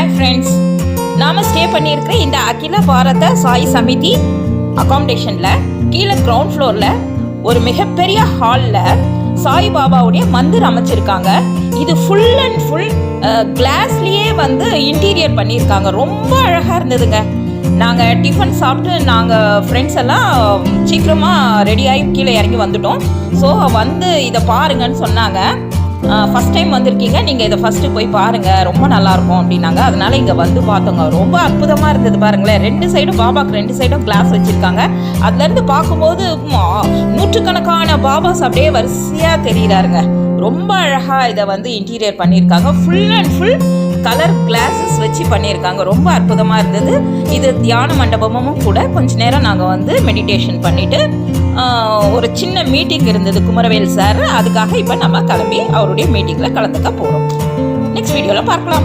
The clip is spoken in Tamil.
ஹாய் ஃப்ரெண்ட்ஸ், நாம் ஸ்டே பண்ணியிருக்கிற இந்த அகில பாரத சாய் சமிதி அகாமடேஷனில் கீழே கிரவுண்ட் ஃப்ளோரில் ஒரு மிகப்பெரிய ஹாலில் சாய்பாபாவுடைய மந்திர் அமைச்சிருக்காங்க. இது ஃபுல் அண்ட் ஃபுல் கிளாஸ்லேயே வந்து இன்டீரியர் பண்ணியிருக்காங்க. ரொம்ப அழகாக இருந்ததுங்க. நாங்கள் டிஃபன் சாப்பிட்டு நாங்கள் ஃப்ரெண்ட்ஸ் எல்லாம் சீக்கிரமாக ரெடியாகி கீழே இறங்கி வந்துட்டோம். ஸோ வந்து இதை பாருங்கன்னு சொன்னாங்க. ஃபஸ்ட் டைம் வந்திருக்கீங்க, நீங்கள் இதை ஃபஸ்ட்டு போய் பாருங்கள், ரொம்ப நல்லாயிருக்கும் அப்படின்னாங்க. அதனால் இங்கே வந்து பார்த்தோங்க. ரொம்ப அற்புதமாக இருந்தது பாருங்களேன். ரெண்டு சைடும் பாபாவுக்கு ரெண்டு சைடும் கிளாஸ் வச்சுருக்காங்க. அதுலேருந்து பார்க்கும்போது நூற்றுக்கணக்கான பாபாஸ் அப்படியே வரிசையாக தெரிகிறாருங்க. ரொம்ப அழகாக இதை வந்து இன்டீரியர் பண்ணியிருக்காங்க. Full and full colour classes வச்சு பண்ணியிருக்காங்க. ரொம்ப அற்புதமாக இருந்தது. இது தியான மண்டபமும் கூட. கொஞ்ச நேரம் நாங்கள் வந்து மெடிடேஷன் பண்ணிவிட்டு ஒரு சின்ன மீட்டிங் இருந்தது குமரவேல் சார். அதுக்காக இப்போ நம்ம கிளம்பி அவருடைய மீட்டிங்கில் கலந்துக்க போகிறோம். நெக்ஸ்ட் வீடியோவில் பார்க்கலாம்.